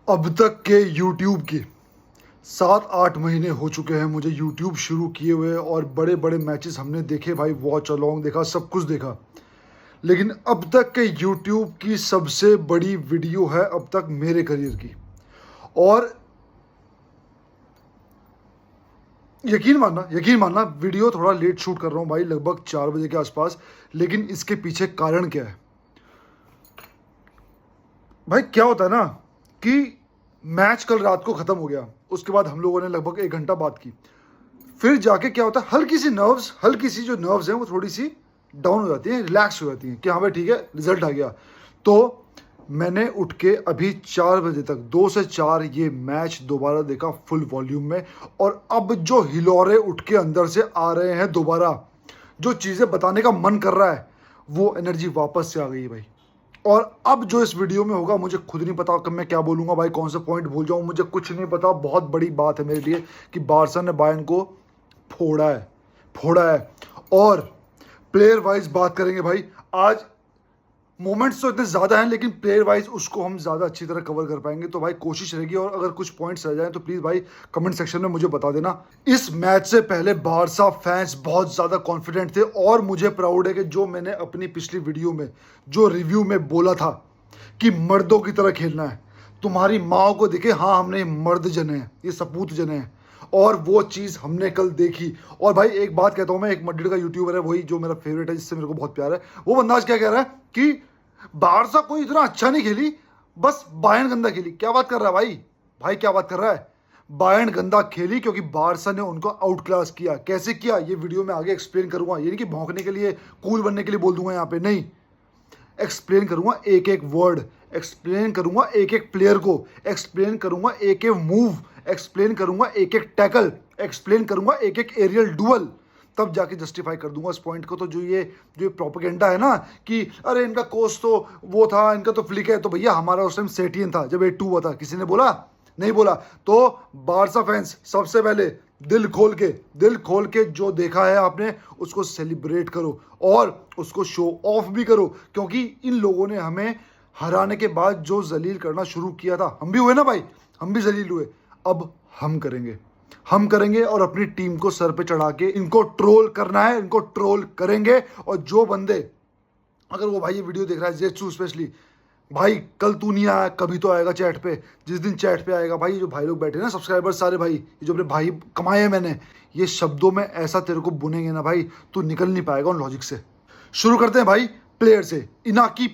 अब तक के YouTube के 7-8 महीने हो चुके हैं मुझे YouTube शुरू किए हुए, और बड़े बड़े मैचेस हमने देखे भाई, वॉच अलॉन्ग देखा, सब कुछ देखा। लेकिन अब तक के YouTube की सबसे बड़ी वीडियो है अब तक मेरे करियर की। और यकीन मानना वीडियो थोड़ा लेट शूट कर रहा हूँ भाई, लगभग 4 बजे के आसपास। लेकिन इसके पीछे कारण क्या है भाई? क्या होता है ना कि मैच कल रात को ख़त्म हो गया, उसके बाद हम लोगों ने लगभग 1 घंटा बात की। फिर जाके क्या होता है, हल्की सी जो नर्व्स हैं वो थोड़ी सी डाउन हो जाती हैं, रिलैक्स हो जाती हैं कि हाँ भाई ठीक है, रिजल्ट आ गया। तो मैंने उठ के अभी 4 बजे तक 2 से 4 ये मैच दोबारा देखा फुल वॉल्यूम में। और अब जो हिलोरे उठ के अंदर से आ रहे हैं दोबारा, जो चीज़ें बताने का मन कर रहा है, वो एनर्जी वापस से आ गई है भाई। और अब जो इस वीडियो में होगा मुझे खुद नहीं पता कि मैं क्या बोलूँगा भाई, कौन सा पॉइंट भूल जाऊँ, मुझे कुछ नहीं पता। बहुत बड़ी बात है मेरे लिए कि बारसा ने बायर्न को फोड़ा है। और प्लेयर वाइज बात करेंगे भाई। आज मोमेंट्स तो इतने ज़्यादा हैं, लेकिन प्लेयर वाइज उसको हम ज़्यादा अच्छी तरह कवर कर पाएंगे। तो भाई कोशिश रहेगी, और अगर कुछ पॉइंट्स रह जाएं तो प्लीज़ भाई कमेंट सेक्शन में मुझे बता देना। इस मैच से पहले बारसा फैंस बहुत ज़्यादा कॉन्फिडेंट थे, और मुझे प्राउड है कि जो मैंने अपनी पिछली वीडियो में जो रिव्यू में बोला था कि मर्दों की तरह खेलना है, तुम्हारी माओ को दिखे, हाँ हमने मर्द जने हैं, ये सपूत जने हैं, और वो चीज़ हमने कल देखी। और भाई एक बात कहता हूँ मैं, एक मड्रिड का यूट्यूबर है, वही जो मेरा फेवरेट है, जिससे मेरे को बहुत प्यार है, वो बंदा आज क्या कह रहा है कि बारसा कोई इतना अच्छा नहीं खेली, बस बायर्न गंदा खेली। क्या बात कर रहा है भाई क्या बात कर रहा है? बायर्न गंदा खेली क्योंकि बारसा ने उनको आउट क्लास किया। कैसे किया ये वीडियो में आगे एक्सप्लेन करूंगा। ये नहीं कि भौंकने के लिए, कूल बनने के लिए बोल दूंगा यहाँ पे, नहीं। एक्सप्लेन करूंगा एक एक वर्ड, एक्सप्लेन करूंगा एक एक प्लेयर को, एक्सप्लेन करूंगा एक एक मूव, एक्सप्लेन करूंगा एक एक टैकल, एक्सप्लेन करूंगा एक एक एरियल डुअल, तब जाके जस्टिफाई कर दूंगा इस पॉइंट को। तो जो प्रोपेगेंडा है ना कि अरे इनका कोच तो वो था, इनका तो फ्लिक है, तो भैया हमारा उस टाइम सेटियन था जब 8-2 हुआ था। किसी ने बोला? नहीं बोला। तो बारसा फैंस सबसे पहले दिल खोल के जो देखा है आपने, उसको सेलिब्रेट करो और उसको शो ऑफ भी करो। क्योंकि इन लोगों ने हमें हराने के बाद जो जलील करना शुरू किया था, हम भी हुए ना भाई, हम भी जलील हुए। अब हम करेंगे और अपनी टीम को सर पे चढ़ा के इनको ट्रोल करना है, इनको ट्रोल करेंगे। और जो बंदे, अगर वो भाई ये वीडियो देख रहा है, जेत्सू स्पेशली, भाई कल तू नहीं आया, कभी तो आएगा चैट पे। जिस दिन चैट पे आएगा भाई, जो भाई लोग बैठे ना सब्सक्राइबर्स सारे भाई, ये जो अपने भाई कमाए हैं मैंने, ये शब्दों में ऐसा तेरे को बुनेंगे ना भाई, तू निकल नहीं पाएगा उन लॉजिक से। शुरू करते हैं भाई प्लेयर से। इनाकी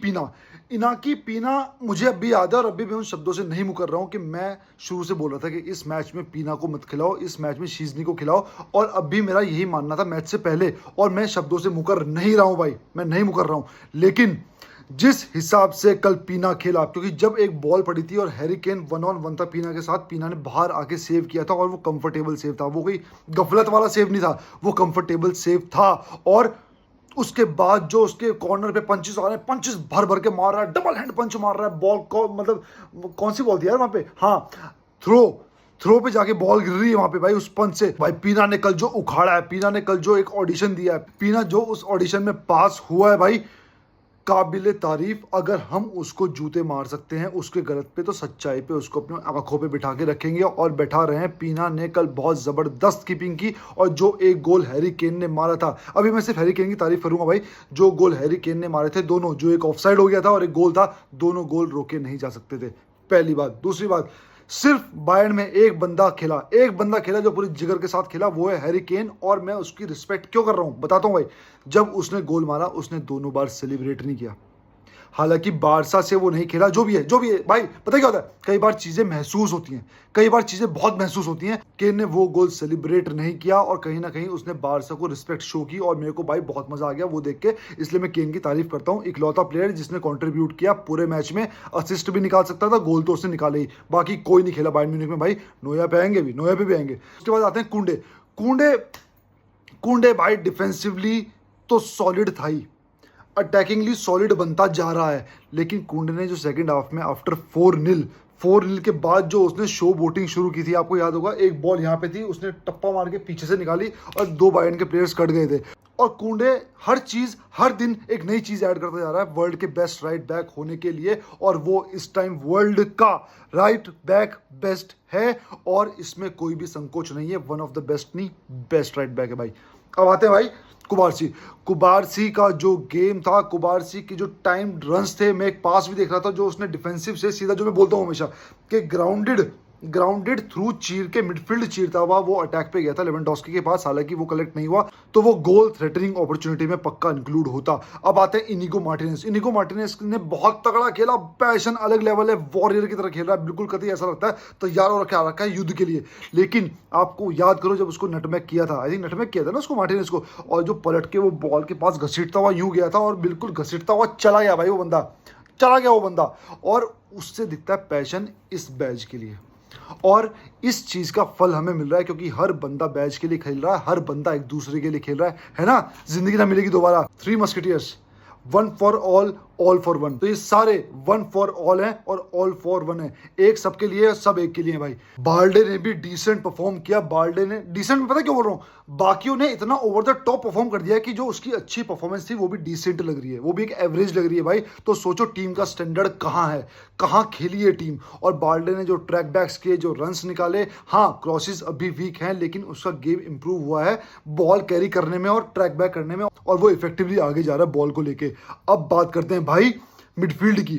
पीना मुझे अब भी याद है, और अभी भी उन शब्दों से नहीं मुकर रहा हूँ कि मैं शुरू से बोल रहा था कि इस मैच में पीना को मत खिलाओ, इस मैच में शीजनी को खिलाओ। और अब भी मेरा यही मानना था मैच से पहले, और मैं शब्दों से मुकर नहीं रहा हूँ भाई, मैं नहीं मुकर रहा हूँ। लेकिन जिस हिसाब से कल पीना खेला, क्योंकि जब एक बॉल पड़ी थी और हैरी केन 1-on-1 था पीना के साथ, पीना ने बाहर आके सेव किया था, और वो कंफर्टेबल सेव था, वो कोई गफलत वाला सेव नहीं था, वो कंफर्टेबल सेव था। और उसके बाद जो उसके कॉर्नर पे पंचेस आ रहे हैं, पंचेस भर के मार रहा है, डबल हैंड पंच मार रहा है, बॉल को मतलब कौन सी बॉल थी यार वहाँ पे, हाँ थ्रो पे जाके बॉल गिर रही है वहाँ पे भाई, उस पंच से। भाई पीना ने कल जो उखाड़ा है, पीना ने कल जो एक ऑडिशन दिया है, पीना जो उस ऑडिशन में पास हुआ है भाई, काबिले तारीफ। अगर हम उसको जूते मार सकते हैं उसके गलत पे, तो सच्चाई पे उसको अपनी आंखों पे बिठा के रखेंगे और बैठा रहे हैं। पीना ने कल बहुत ज़बरदस्त कीपिंग की, और जो एक गोल हैरी केन ने मारा था, अभी मैं सिर्फ हैरी केन की तारीफ करूंगा भाई, जो गोल हैरी केन ने मारे थे दोनों, जो एक ऑफसाइड हो गया था और एक गोल था, दोनों गोल रोके नहीं जा सकते थे, पहली बात। दूसरी बात, सिर्फ बायर्न में एक बंदा खेला जो पूरी जिगर के साथ खेला, वो है हैरी केन। और मैं उसकी रिस्पेक्ट क्यों कर रहा हूं बताता हूं भाई। जब उसने गोल मारा, उसने दोनों बार सेलिब्रेट नहीं किया। हालांकि बारसा से वो नहीं खेला, जो भी है भाई, पता क्या होता है, कई बार चीजें महसूस होती हैं, कई बार चीजें बहुत महसूस होती हैं। केन ने वो गोल सेलिब्रेट नहीं किया, और कहीं ना कहीं उसने बारसा को रिस्पेक्ट शो की, और मेरे को भाई बहुत मजा आ गया वो देख के। इसलिए मैं केन की तारीफ करता हूँ, इकलौता प्लेयर जिसने कॉन्ट्रीब्यूट किया पूरे मैच में। असिस्ट भी निकाल सकता था, गोल तो उसने निकाले ही, बाकी कोई नहीं खेला बायर्न म्यूनिख में भाई। नोया पे भी आएंगे। उसके बाद आते हैं कुंडे भाई, डिफेंसिवली तो सॉलिड था ही, अटैकिंगली सॉलिड बनता जा रहा है। लेकिन कुंडे ने जो सेकंड हाफ में आफ्टर 4-0 के बाद जो उसने शो बोटिंग शुरू की थी, आपको याद होगा, एक बॉल यहाँ पे थी, उसने टप्पा मार के पीछे से निकाली और 2 बायर्न के प्लेयर्स कट गए थे। और कुंडे हर चीज हर दिन एक नई चीज ऐड करता जा रहा है वर्ल्ड के बेस्ट राइट बैक होने के लिए, और वो इस टाइम वर्ल्ड का राइट बैक बेस्ट है और इसमें कोई भी संकोच नहीं है। वन ऑफ द बेस्ट नहीं, बेस्ट राइट बैक है भाई। अब आते हैं भाई कुबारसी। कुबारसी का जो गेम था, कुबारसी की जो टाइम रन्स थे, मैं एक पास भी देख रहा था जो उसने डिफेंसिव से सीधा, जो मैं बोलता हूँ हमेशा कि ग्राउंडेड थ्रू चीर के मिडफील्ड चीरता हुआ वो अटैक पे गया था लेवेंडोस्की के पास, हालांकि वो कलेक्ट नहीं हुआ तो वो गोल थ्रेटनिंग अपॉर्चुनिटी में पक्का इंक्लूड होता। अब आते हैं इनिगो मार्टिनेज। इनिगो मार्टिनेज ने बहुत तगड़ा खेला, पैशन अलग लेवल है, वॉरियर की तरह खेल रहा है, बिल्कुल कतई ऐसा लगता है तैयार हो रखा रखा है युद्ध के लिए। लेकिन आपको याद करो जब उसको नटमैक किया था, आई थिंक नटमैक किया था ना उसको मार्टिनेज को, और जो पलट के वो बॉल के पास घसीटता हुआ यूं गया था और बिल्कुल घसीटता हुआ चला गया भाई, वो बंदा चला गया वो बंदा। और उससे दिखता है पैशन इस बैच के लिए, और इस चीज का फल हमें मिल रहा है क्योंकि हर बंदा बैच के लिए खेल रहा है, हर बंदा एक दूसरे के लिए खेल रहा है ना। जिंदगी ना मिलेगी दोबारा, three musketeers, one for all for one. तो ये सारे वन फॉर ऑल हैं और ऑल फॉर वन है, एक सबके लिए, सब एक के लिए भाई। बाल्डे ने भी डिसेंट परफॉर्म किया। बाल्डे ने डिसेंट में पता क्यों बोल रहा हूँ, बाकियों ने इतना ओवर द टॉप परफॉर्म कर दिया है कि जो उसकी अच्छी परफॉर्मेंस थी वो भी डिसेंट लग रही है, वो भी एक एवरेज लग रही है भाई। तो सोचो टीम का स्टैंडर्ड कहाँ है, कहाँ खेली है टीम। और बाल्डे ने जो ट्रैक बैक्स किए, जो रन्स निकाले, हाँ क्रॉसेस अभी वीक हैं लेकिन उसका गेम इंप्रूव हुआ है बॉल कैरी करने में और ट्रैक बैक करने में, और वो इफेक्टिवली आगे जा रहा है बॉल को लेके। अब बात करते हैं भाई मिडफील्ड की।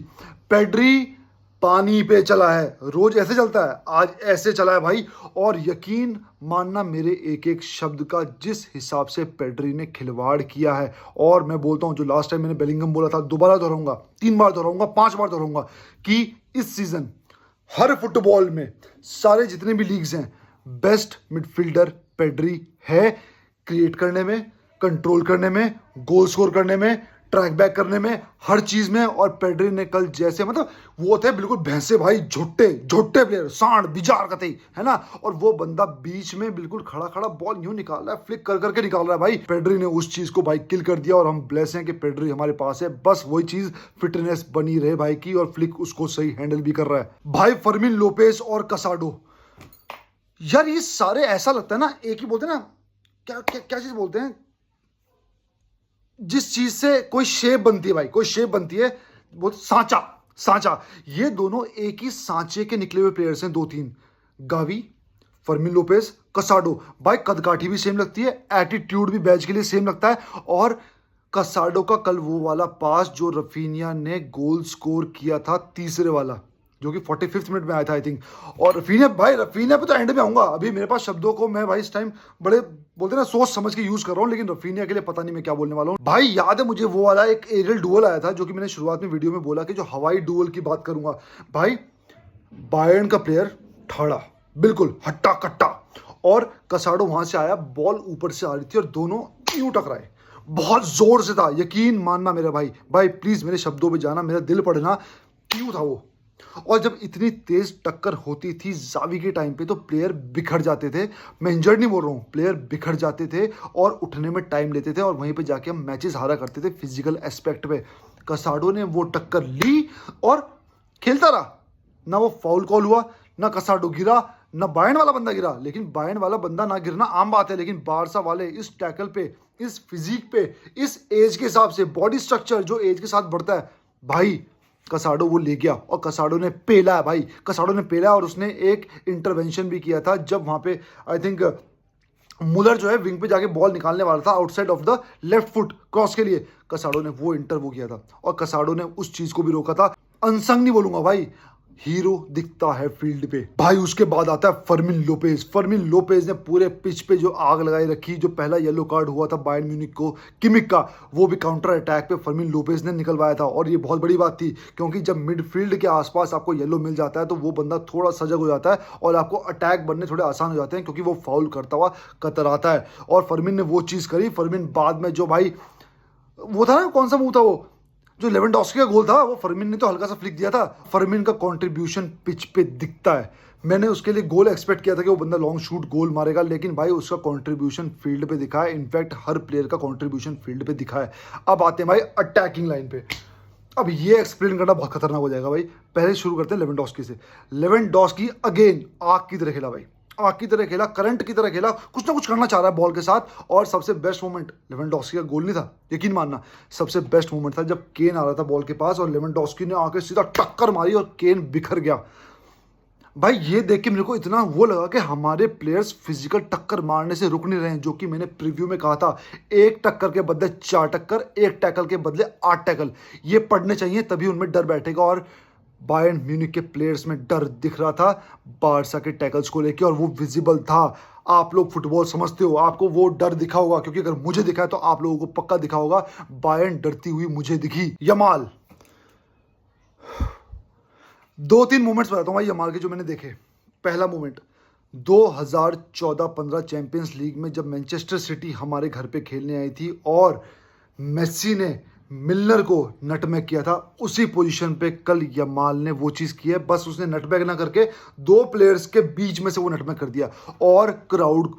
पेड्री पानी पे चला है, रोज ऐसे चलता है, आज ऐसे चला है भाई। और यकीन मानना मेरे एक एक शब्द का, जिस हिसाब से पेड्री ने खिलवाड़ किया है। और मैं बोलता हूं जो लास्ट टाइम मैंने बेलिंगम बोला था, दोबारा दोहराऊंगा, 3 बार दोहराऊंगा, 5 बार दोहराऊंगा कि इस सीजन हर फुटबॉल में सारे जितने भी लीग्स हैं, बेस्ट मिडफील्डर पेड्री है, क्रिएट करने में, कंट्रोल करने में, गोल स्कोर करने में, ट्रैक बैक करने में, हर चीज में। और पेड्री ने कल जैसे, मतलब वो थे बिल्कुल भैंसे भाई, झोट्टे प्लेयर, सांड बिजार कतई, है ना। और वो बंदा बीच में बिल्कुल खड़ा खड़ा बॉल यूं निकाल रहा है, फ्लिक कर करके निकाल रहा है भाई। पेड्री ने उस चीज को भाई किल कर दिया और हम ब्लेस हैं कि पेड्री हमारे पास है। बस वही चीज, फिटनेस बनी रहे भाई की, और फ्लिक उसको सही हैंडल भी कर रहा है भाई। फर्मिन लोपेस और कसाडो, यार ये सारे ऐसा लगता है ना, एक ही बोलते हैं ना, क्या क्या क्या चीज बोलते हैं, जिस चीज से कोई शेप बनती है भाई, कोई शेप बनती है, वो सांचा। ये दोनों एक ही सांचे के निकले हुए प्लेयर्स हैं, 2-3, गावी, फर्मिन लोपेस, कसाडो। भाई कदकाठी भी सेम लगती है, एटीट्यूड भी बैच के लिए सेम लगता है। और कसाडो का कल वो वाला पास जो रफीनिया ने गोल स्कोर किया था, तीसरे वाला, जो कि 45th मिनट में आया था आई थिंक। और रफीनिया पे तो एंड में आऊंगा, अभी मेरे पास शब्दों को मैं भाई इस टाइम बड़े बोलते ना सोच समझ के यूज कर रहा हूँ, लेकिन रफीनिया के लिए पता नहीं मैं क्या बोलने वाला हूँ भाई। याद है मुझे वो वाला एक एरियल डुअल आया था जो कि मैंने शुरुआत में वीडियो में बोला कि जो हवाई डुअल की बात करूंगा भाई, बायर्न का प्लेयर ठाड़ा, बिल्कुल हट्टा कट्टा, और कसाडो वहां से आया, बॉल ऊपर से आ रही थी और दोनों यूं टकराए, बहुत जोर से था। यकीन मानना मेरा भाई प्लीज मेरे शब्दों पे जाना, मेरा दिल पढ़ना, क्यों था वो। और जब इतनी तेज टक्कर होती थी जावी के टाइम पे तो प्लेयर बिखर जाते थे। मैं इंजर्ड नहीं बोल रहा हूँ, प्लेयर बिखर जाते थे और उठने में टाइम लेते थे, और वहीं पे जाके हम मैचेस हारा करते थे फिजिकल एस्पेक्ट पे। कसाडो ने वो टक्कर ली और खेलता रहा, ना वो फाउल कॉल हुआ, ना कसाडो गिरा, ना बायर्न वाला बंदा गिरा। लेकिन बायर्न वाला बंदा ना गिरना आम बात है, लेकिन बारसा वाले इस टैकल पे, इस फिजिक पे, इस एज के हिसाब से, बॉडी स्ट्रक्चर जो एज के साथ बढ़ता है भाई, कसाडो वो ले गया और कसाडो ने पेला है भाई। कसाडो ने पेला और उसने एक इंटरवेंशन भी किया था जब वहां पे आई थिंक मुलर जो है विंग पे जाके बॉल निकालने वाला था outside of the left foot cross के लिए, कसाडो ने वो इंटरवो किया था और कसाडो ने उस चीज को भी रोका था। अनसंग नहीं बोलूंगा भाई, हीरो दिखता है फील्ड पे भाई। उसके बाद आता है फर्मिन लोपेज ने पूरे पिच पे जो आग लगाई रखी। जो पहला येलो कार्ड हुआ था बायर्न म्यूनिख को किमिक का, वो भी काउंटर अटैक पे फर्मिन लोपेज ने निकलवाया था। और ये बहुत बड़ी बात थी क्योंकि जब मिडफील्ड के आसपास आपको येलो मिल जाता है तो वो बंदा थोड़ा सजग हो जाता है और आपको अटैक बनने थोड़े आसान हो जाते हैं क्योंकि वो फाउल करता हुआ कतराता है। और फर्मिन ने वो चीज़ करी। फर्मिन बाद में जो भाई वो था ना, कौन सा मुंह था वो, जो लेवेंडोस्की का गोल था, वो फर्मिन ने तो हल्का सा फ्लिक दिया था। फर्मिन का कंट्रीब्यूशन पिच पे दिखता है। मैंने उसके लिए गोल एक्सपेक्ट किया था कि वो बंदा लॉन्ग शूट गोल मारेगा, लेकिन भाई उसका कंट्रीब्यूशन फील्ड पे दिखा है। इनफैक्ट हर प्लेयर का कंट्रीब्यूशन फील्ड पे दिखा है। अब आते हैं भाई अटैकिंग लाइन पे। अब ये एक्सप्लेन करना बहुत खतरनाक हो जाएगा भाई। पहले शुरू करते हैं लेवेंडोस्की से। लेवेंडोस्की अगेन आग की तरह खेला भाई, आग की तरह खेला, करंट की तरह खेला, कुछ ना कुछ करना चाह रहा है बॉल के साथ। और सबसे बेस्ट मोमेंट लेवेंडोस्की का गोल नहीं था, यकीन मानना, सबसे बेस्ट मोमेंट था जब केन आ रहा था बॉल के पास और लेवेंडोस्की ने आके सीधा टक्कर मारी और केन बिखर गया। भाई ये देख के मेरे को इतना वो लगा कि हमारे प्लेयर्स फिजिकल टक्कर मारने से रुक नहीं रहे हैं, जो कि मैंने प्रीव्यू में कहा था, एक टक्कर के बदले 4 टक्कर, एक टैकल के बदले 8 टैकल, ये पढ़ने चाहिए, तभी उनमें डर बैठेगा। और बायर्न म्यूनिख के प्लेयर्स में डर दिख रहा था बारसा के टैकल्स को लेके, और वो विजिबल था। आप लोग फुटबॉल समझते हो, आपको वो डर दिखा होगा, क्योंकि अगर मुझे दिखा है तो आप लोगों को पक्का दिखा होगा। बायर्न डरती हुई मुझे दिखी। यमाल, 2-3 मोमेंट्स बताता हूँ भाई यमाल के जो मैंने देखे। पहला मोमेंट 2014-15 चैंपियंस लीग में जब मैनचेस्टर सिटी हमारे घर पे खेलने आई थी और मेस्सी ने मिलनर को नटमैग किया था, उसी पोजीशन पे कल यमाल ने वो चीज़ की है। बस उसने नटमैग ना करके 2 प्लेयर्स के बीच में से वो नटमैग कर दिया और क्राउड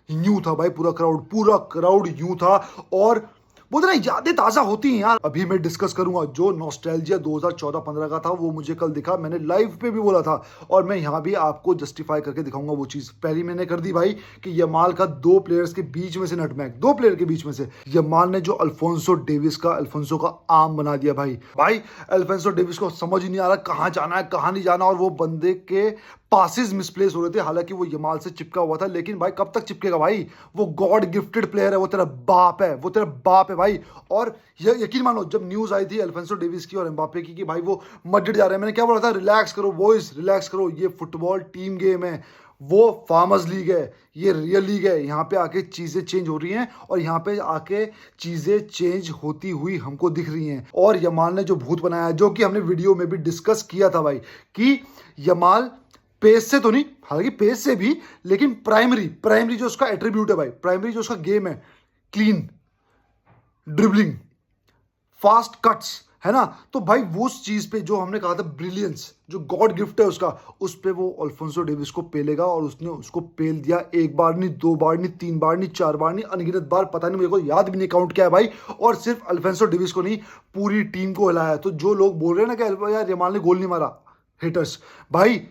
यूं था भाई, पूरा क्राउड यूं था। और बोलते ना यादें ताज़ा होती हैं यार। अभी मैं डिस्कस करूंगा जो नॉस्टैल्जिया 2014-15 का था, वो मुझे कल दिखा, मैंने लाइव पे भी बोला था, और मैं यहाँ भी आपको जस्टिफाई करके दिखाऊंगा वो चीज़। पहली मैंने कर दी भाई कि यमाल का 2 प्लेयर्स के बीच में से नटमैग, 2 प्लेयर के बीच में से यमाल ने जो अल्फोंसो का आम बना दिया भाई अल्फोंसो डेविस को समझ ही नहीं आ रहा कहाँ जाना है कहाँ नहीं जाना, और वो बंदे के पासिस मिसप्लेस हो रहे थे। हालांकि वो यमाल से चिपका हुआ था, लेकिन भाई कब तक चिपकेगा भाई, वो गॉड गिफ्टेड प्लेयर है, वो तेरा बाप है भाई। और यकीन मानो जब न्यूज आई थी अल्फोंसो डेविस की और एम्बापे की कि भाई वो मड्रिड जा रहे हैं, मैंने क्या बोला था, रिलैक्स करो बॉयज, रिलैक्स करो, ये फुटबॉल टीम गेम है, वो फार्मर्स लीग है, ये रियल लीग है। यहाँ पे आके चीज़ें चेंज हो रही हैं और यहाँ पे आके चीज़ें चेंज होती हुई हमको दिख रही हैं। और यमाल ने जो भूत बनाया है, जो कि हमने वीडियो में भी डिस्कस किया था भाई, कि यमाल पेस से तो नहीं, हालांकि पेस से भी, लेकिन प्राइमरी जो उसका एट्रीब्यूट है भाई, प्राइमरी जो उसका गेम है, क्लीन ड्रिबलिंग, फास्ट कट्स, है ना। तो भाई वो उस चीज पे जो हमने कहा था ब्रिलियंस, जो गॉड गिफ्ट है उसका, उस पे वो अल्फोंसो डेविस को पेलेगा। और उसने उसको पेल दिया, 1 बार नहीं, 2 बार नहीं, 3 बार नहीं, 4 बार नहीं, अनगिनत बार, पता नहीं, मेरे को याद भी नहीं काउंट किया है भाई। और सिर्फ अल्फोंसो डेविस को नहीं, पूरी टीम को हिलाया। तो जो लोग बोल रहे हैं ना कि यार यमाल ने गोल नहीं मारा, हेटर्स, भाई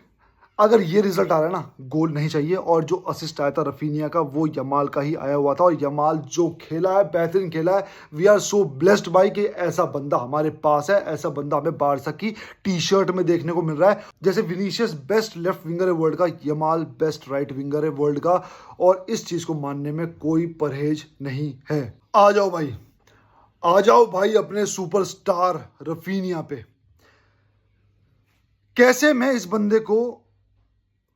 अगर ये रिजल्ट आ रहा है ना, गोल नहीं चाहिए। और जो असिस्ट आया था रफीनिया का, वो यमाल का ही आया हुआ था। और यमाल जो खेला है, बेहतरीन खेला है। वी आर सो ब्लेस्ड भाई कि ऐसा बंदा हमारे पास है, ऐसा बंदा हमें बारसा की टी शर्ट में देखने को मिल रहा है। जैसे विनीशियस बेस्ट लेफ्ट विंगर है वर्ल्ड का, यमाल बेस्ट राइट विंगर है वर्ल्ड का, और इस चीज को मानने में कोई परहेज नहीं है। आ जाओ भाई अपने सुपरस्टार रफीनिया पे। कैसे मैं इस बंदे को,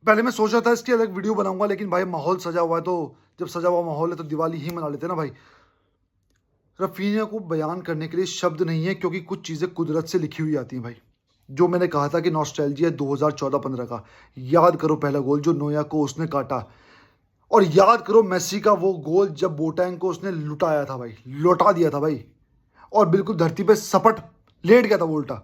पहले मैं सोचा था इसकी अलग वीडियो बनाऊंगा, लेकिन भाई माहौल सजा हुआ है, तो जब सजा हुआ माहौल है तो दिवाली ही मना लेते हैं ना भाई। रफीनिया को बयान करने के लिए शब्द नहीं है, क्योंकि कुछ चीज़ें कुदरत से लिखी हुई आती हैं भाई। जो मैंने कहा था कि नॉस्टैल्जिया 2014-15 का, याद करो पहला गोल जो नोया को उसने काटा, और याद करो मेसी का वो गोल जब बोटैंग को उसने लुटाया था भाई, लौटा दिया था भाई, और बिल्कुल धरती पे सपट लेट गया था वो उल्टा।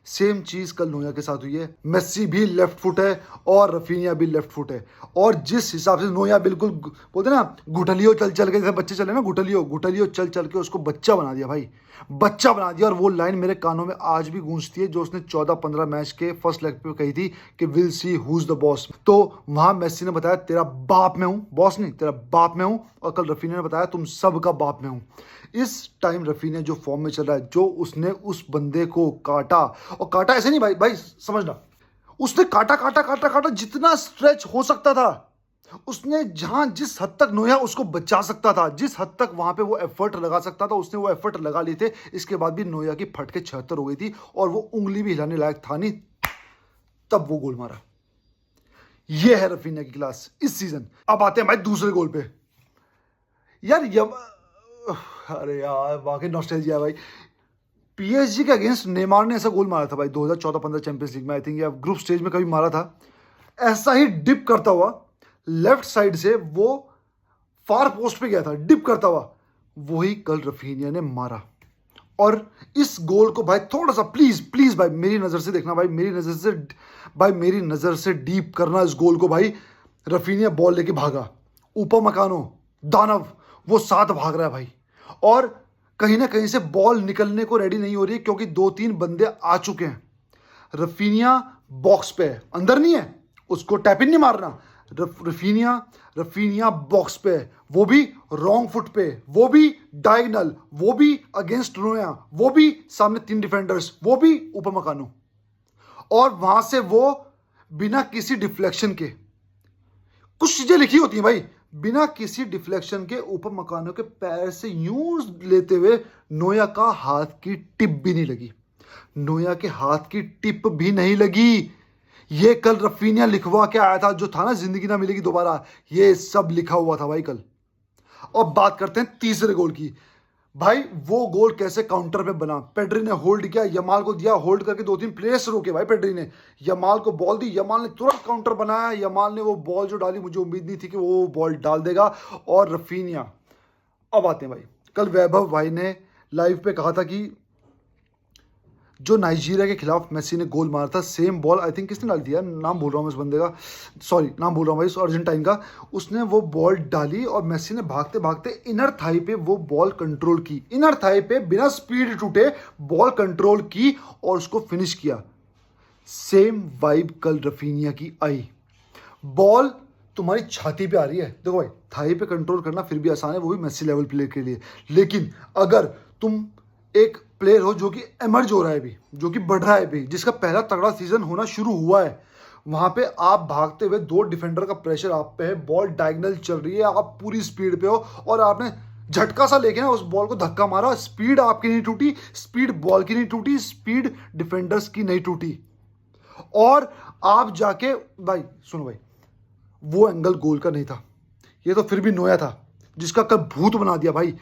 सेम चीज कल नोया के साथ हुई है। मेसी भी लेफ्ट फुट है और रफीनिया भी लेफ्ट फुट है, और जिस हिसाब से नोया बिल्कुल बोलते ना गुठलियो चल चल के, जैसे बच्चे चले ना, गुठलियो चल चल के उसको बच्चा बना दिया भाई, बच्चा बना दिया। और वो लाइन मेरे कानों में आज भी गूंजती है जो उसने 14-15 मैच के फर्स्ट लेग पे कही थी कि will see who's the boss. तो वहां मेसी ने बताया तेरा बाप मैं हूं, बॉस नहीं, तेरा बाप मैं हूं। और कल रफीनिया ने बताया तुम सबका बाप मैं हूं। इस टाइम रफीनिया जो फॉर्म में चल रहा है, जो उसने उस बंदे को काटा, और काटा ऐसे नहीं भाई समझना, उसने काटा जितना स्ट्रेच हो सकता था, उसने जहां जिस हद तक नोया उसको बचा सकता था, जिस हद तक वहां पे वो एफर्ट लगा सकता था, उसने वो एफर्ट लगा लिए थे। इसके बाद भी नोया की फट के 76 हो गई थी और वो उंगली भी हिलाने लायक था नहीं, तब वो गोल मारा। ये है रफीनिया की क्लास इस सीजन। अब आते हैं भाई दूसरे गोल पे। यार अरे यार वाकई नॉस्टैल्जिया भाई। पीएसजी के अगेंस्ट नेमार ने ऐसा गोल मारा था भाई 2014-15 चैंपियंस लीग में, आई थिंक, या ग्रुप स्टेज में कभी मारा था। ऐसा ही डिप करता हुआ लेफ्ट साइड से वो फार पोस्ट पे गया था, डिप करता हुआ, वही कल रफीनिया ने मारा। और इस गोल को भाई थोड़ा सा प्लीज भाई मेरी नजर से देखना भाई, मेरी नजर से डीप करना इस गोल को भाई। रफीनिया बॉल लेके भागा, ऊपर मकानो दानव वो साथ भाग रहा है भाई, और कहीं ना कहीं से बॉल निकलने को रेडी नहीं हो रही, क्योंकि 2-3 बंदे आ चुके हैं। रफीनिया बॉक्स पे है, अंदर नहीं है, उसको टैप इन नहीं मारना। रफीनिया बॉक्स पे, वो भी रॉन्ग फुट पे, वो भी डायगनल, वो भी अगेंस्ट नोया, वो भी सामने 3 डिफेंडर्स, वो भी ऊपर मकानो, और वहां से वो बिना किसी डिफ्लेक्शन के, कुछ चीजें लिखी होती हैं भाई, बिना किसी डिफ्लेक्शन के ऊपर मकानों के पैर से यूं लेते हुए नोया का हाथ की टिप भी नहीं लगी। नोया के हाथ की टिप भी नहीं लगी। ये कल रफीनिया लिखवा के आया था, जो था ना जिंदगी ना मिलेगी दोबारा, ये सब लिखा हुआ था भाई कल। और बात करते हैं तीसरे गोल की। भाई वो गोल कैसे काउंटर पे बना, पेड्री ने होल्ड किया, यमाल को दिया, होल्ड करके 2-3 प्लेयर्स रोके भाई पेड्री ने, यमाल को बॉल दी, यमाल ने तुरंत काउंटर बनाया, यमाल ने वो बॉल जो डाली, मुझे उम्मीद नहीं थी कि वो बॉल डाल देगा। और रफीनिया, अब आते हैं भाई, कल वैभव भाई ने लाइव पे कहा था कि जो नाइजीरिया के खिलाफ मेसी ने गोल मारा था, सेम बॉल आई थिंक किसने डाल दिया, नाम भूल रहा हूँ मैं इस बंदे का, सॉरी नाम भूल रहा हूँ भाई, उस अर्जेंटाइन का, उसने वो बॉल डाली और मेसी ने भागते भागते इनर थाई पे वो बॉल कंट्रोल की, इनर थाई पे बिना स्पीड टूटे बॉल कंट्रोल की और उसको फिनिश किया। सेम वाइब कल रफीनिया की आई। बॉल तुम्हारी छाती पे आ रही है, देखो भाई थाई पे कंट्रोल करना फिर भी आसान है, वो भी मेसी लेवल प्लेयर के लिए, लेकिन अगर तुम एक प्लेयर हो जो कि एमर्ज हो रहा है अभी, जो कि बढ़ रहा है अभी, जिसका पहला तगड़ा सीजन होना शुरू हुआ है, वहां पे आप भागते हुए 2 डिफेंडर का प्रेशर आप पे है, बॉल डायगोनल चल रही है, आप पूरी स्पीड पे हो और आपने झटका सा लेके ना उस बॉल को धक्का मारा, स्पीड आपकी नहीं टूटी, स्पीड बॉल की नहीं टूटी, स्पीड डिफेंडर्स की नहीं टूटी, और आप जाके भाई सुनो भाई, वो एंगल गोल का नहीं था, ये तो फिर भी नोया था जिसका कल भूत बना दिया भाई,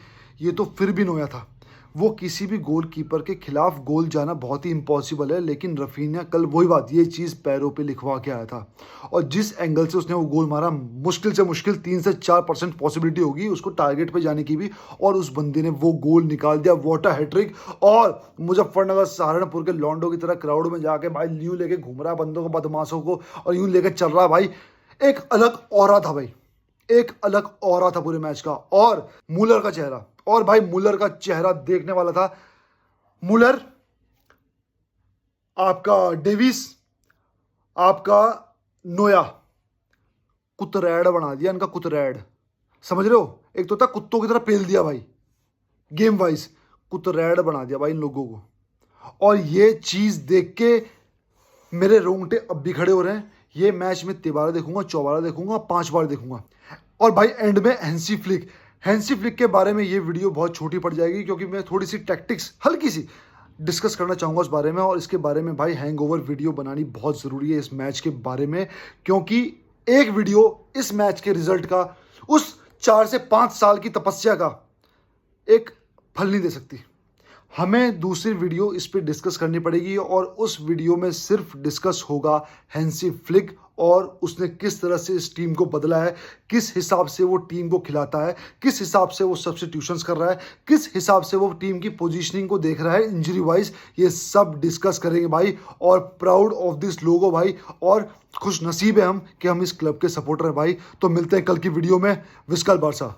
ये तो फिर भी नोया था। वो किसी भी गोलकीपर के खिलाफ गोल जाना बहुत ही इम्पॉसिबल है, लेकिन रफीनिया कल वही बात, ये चीज़ पैरों पे लिखवा के आया था, और जिस एंगल से उसने वो गोल मारा, मुश्किल से मुश्किल 3 से 4% पॉसिबिलिटी होगी उसको टारगेट पे जाने की भी, और उस बंदे ने वो गोल निकाल दिया, वाटर हैट्रिक। और मुजफ्फरनगर सहारनपुर के लॉन्डो की तरह क्राउड में जाके भाई यूं लेके घूम रहा है बंदों को, बदमाशों को, और यूं लेके चल रहा भाई, एक अलग ऑरा था भाई, एक अलग ऑरा था पूरे मैच का। और मूलर का चेहरा, और भाई मूलर का चेहरा देखने वाला था। मूलर, आपका डेविस, आपका नोया, कुतरैड बना दिया इनका, कुतरैड, समझ रहे हो, एक तो था कुत्तों की तरह पेल दिया भाई गेम वाइज, कुतरैड बना दिया भाई इन लोगों को। और ये चीज देख के मेरे रोंगटे अब भी खड़े हो रहे हैं। ये मैच में 13 देखूंगा, 14 देखूंगा, 5 बार देखूंगा। और भाई एंड में हैंसी फ्लिक के बारे में ये वीडियो बहुत छोटी पड़ जाएगी, क्योंकि मैं थोड़ी सी टैक्टिक्स हल्की सी डिस्कस करना चाहूँगा उस बारे में, और इसके बारे में भाई हैंगओवर वीडियो बनानी बहुत ज़रूरी है इस मैच के बारे में, क्योंकि एक वीडियो इस मैच के रिजल्ट का, उस 4 से 5 साल की तपस्या का एक फल नहीं दे सकती। हमें दूसरी वीडियो इस पर डिस्कस करनी पड़ेगी, और उस वीडियो में सिर्फ डिस्कस होगा हैंसी फ्लिक और उसने किस तरह से इस टीम को बदला है, किस हिसाब से वो टीम को खिलाता है, किस हिसाब से वो सब्स्टिट्यूशंस कर रहा है, किस हिसाब से वो टीम की पोजीशनिंग को देख रहा है इंजरी वाइज, ये सब डिस्कस करेंगे भाई। और प्राउड ऑफ दिस लोगो भाई, और खुश नसीब है हम कि हम इस क्लब के सपोर्टर हैं भाई। तो मिलते हैं कल की वीडियो में। विस्कल बारसा।